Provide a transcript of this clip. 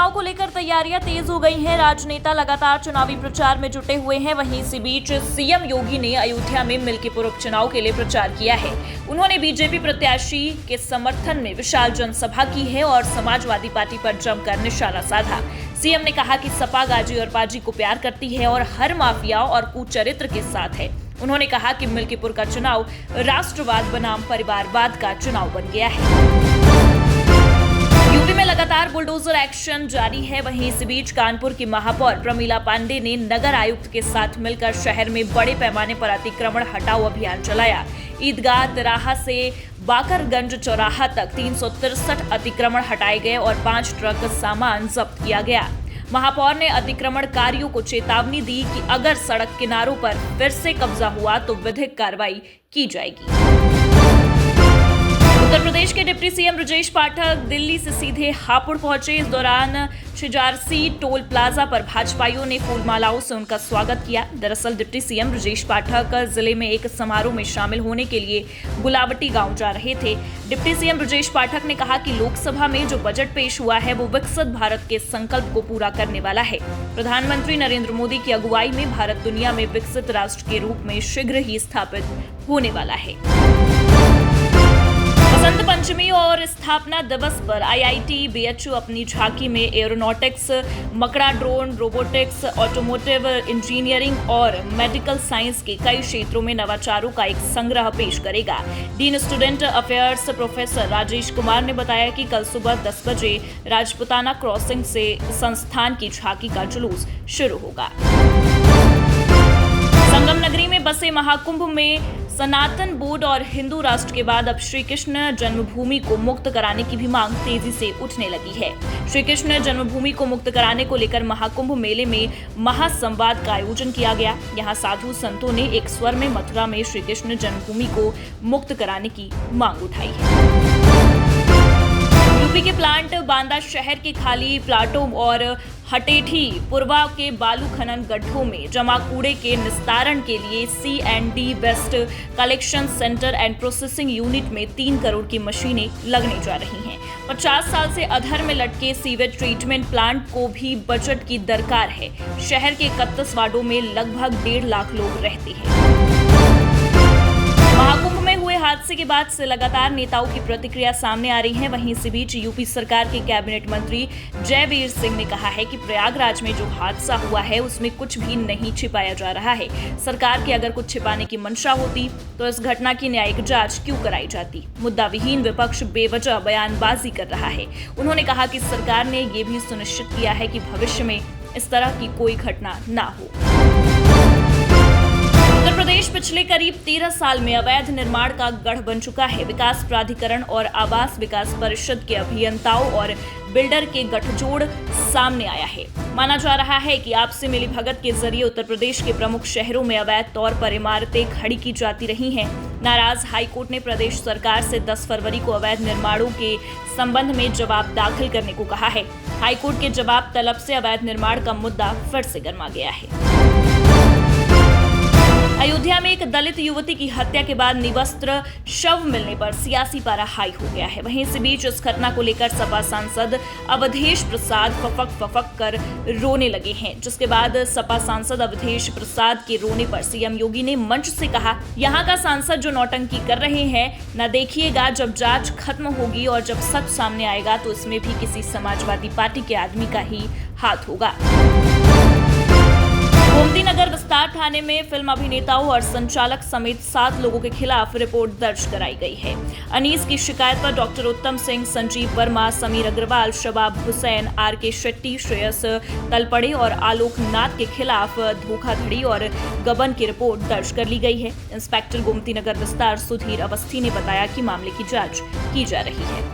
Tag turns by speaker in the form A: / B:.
A: चुनाव को लेकर तैयारियां तेज हो गई हैं। राजनेता लगातार चुनावी प्रचार में जुटे हुए हैं। वहीं इसी बीच सीएम योगी ने अयोध्या में मिल्कीपुर उपचुनाव के लिए प्रचार किया है। उन्होंने बीजेपी प्रत्याशी के समर्थन में विशाल जनसभा की है और समाजवादी पार्टी पर जमकर निशाना साधा। सीएम ने कहा कि सपा गाजी और बाजी को प्यार करती है और हर माफिया और कुचरित्र के साथ है। उन्होंने कहा कि मिल्कीपुर का चुनाव राष्ट्रवाद बनाम परिवारवाद का चुनाव बन गया है। यूपी में लगातार बुलडोजर एक्शन जारी है। वहीं इस बीच कानपुर की महापौर प्रमीला पांडे ने नगर आयुक्त के साथ मिलकर शहर में बड़े पैमाने पर अतिक्रमण हटाओ अभियान चलाया। ईदगाह तिराहा से बाकरगंज चौराहा तक 363 अतिक्रमण हटाए गए और 5 ट्रक सामान जब्त किया गया। महापौर ने अतिक्रमणकारियों को चेतावनी दी कि अगर सड़क किनारों पर फिर से कब्जा हुआ तो विधिक कार्रवाई की जाएगी। उत्तर प्रदेश के डिप्टी सीएम ब्रजेश पाठक दिल्ली से सीधे हापुड़ पहुंचे। इस दौरान छिजारसी टोल प्लाजा पर भाजपाइयों ने फूलमालाओं से उनका स्वागत किया। दरअसल डिप्टी सीएम ब्रजेश पाठक जिले में एक समारोह में शामिल होने के लिए गुलावटी गांव जा रहे थे। डिप्टी सीएम ब्रजेश पाठक ने कहा कि लोकसभा में जो बजट पेश हुआ है वो विकसित भारत के संकल्प को पूरा करने वाला है। प्रधानमंत्री नरेंद्र मोदी की अगुवाई में भारत दुनिया में विकसित राष्ट्र के रूप में शीघ्र ही स्थापित होने वाला है। बसंत पंचमी और स्थापना दिवस पर आईआईटी बीएचयू अपनी झांकी में एरोनॉटिक्स, मकड़ा ड्रोन, रोबोटिक्स, ऑटोमोटिव इंजीनियरिंग और मेडिकल साइंस के कई क्षेत्रों में नवाचारों का एक संग्रह पेश करेगा। Dean student affairs professor Rajesh Kumar ने बताया कि कल सुबह 10 बजे राजपुताना क्रॉसिंग से संस्थान की झांकी का जुलूस शुरू होगा। संगम नगरी में बसे महाकुंभ में सनातन बोर्ड और हिंदू राष्ट्र के बाद अब श्री कृष्ण जन्मभूमि को मुक्त कराने की भी मांग तेजी से उठने लगी है। श्री कृष्ण जन्मभूमि को मुक्त कराने को लेकर महाकुंभ मेले में महासंवाद का आयोजन किया गया। यहां साधु संतों ने एक स्वर में मथुरा में श्री कृष्ण जन्मभूमि को मुक्त कराने की मांग उठाई है। यूपी के प्लांट बांदा शहर के खाली प्लाटों और हटेठी पुरवा के बालू खनन गड्ढों में जमा कूड़े के निस्तारण के लिए C&D waste collection centre and processing unit में 3 करोड़ की मशीनें लगने जा रही हैं। 50 साल से अधर में लटके सीवेज ट्रीटमेंट प्लांट को भी बजट की दरकार है। शहर के 31 वार्डों में लगभग 1.5 लाख लोग रहते हैं। महाकुंभ में हुए हादसे के बाद से लगातार नेताओं की प्रतिक्रिया सामने आ रही है। वहीं इसी बीच यूपी सरकार के कैबिनेट मंत्री जयवीर सिंह ने कहा है कि प्रयागराज में जो हादसा हुआ है उसमें कुछ भी नहीं छिपाया जा रहा है। सरकार की अगर कुछ छिपाने की मंशा होती तो इस घटना की न्यायिक जांच क्यों कराई जाती। मुद्दा विहीन विपक्ष बेवजह बयानबाजी कर रहा है। उन्होंने कहा कि सरकार ने ये भी सुनिश्चित किया है कि भविष्य में इस तरह की कोई घटना ना हो। उत्तर प्रदेश पिछले करीब 13 साल में अवैध निर्माण का गढ़ बन चुका है। विकास प्राधिकरण और आवास विकास परिषद के अभियंताओं और बिल्डर के गठजोड़ सामने आया है। माना जा रहा है कि आपसी मिलीभगत के जरिए उत्तर प्रदेश के प्रमुख शहरों में अवैध तौर पर इमारतें खड़ी की जाती रही हैं। नाराज हाईकोर्ट ने प्रदेश सरकार से 10 फरवरी को अवैध निर्माणों के संबंध में जवाब दाखिल करने को कहा है। हाईकोर्ट के जवाब तलब से अवैध निर्माण का मुद्दा फिर से गर्मा गया है। अयोध्या में एक दलित युवती की हत्या के बाद निवस्त्र शव मिलने पर सियासी पारा हाई हो गया है। वहीं इस बीच इस घटना को लेकर सपा सांसद अवधेश प्रसाद फफक कर रोने लगे हैं, जिसके बाद सपा सांसद अवधेश प्रसाद के रोने पर सीएम योगी ने मंच से कहा, यहाँ का सांसद जो नौटंकी कर रहे हैं न देखिएगा, जब जांच खत्म होगी और जब सच सामने आएगा तो इसमें भी किसी समाजवादी पार्टी के आदमी का ही हाथ होगा। गोमती नगर विस्तार थाने में फिल्म अभिनेताओं और संचालक समेत 7 लोगों के खिलाफ रिपोर्ट दर्ज कराई गई है। अनीस की शिकायत पर डॉक्टर उत्तम सिंह, संजीव वर्मा, समीर अग्रवाल, शबाब हुसैन, RK शेट्टी, श्रेयस तलपड़े और आलोक नाथ के खिलाफ धोखाधड़ी और गबन की रिपोर्ट दर्ज कर ली गई है। इंस्पेक्टर गोमती नगर विस्तार सुधीर अवस्थी ने बताया कि मामले की जांच की जा रही है।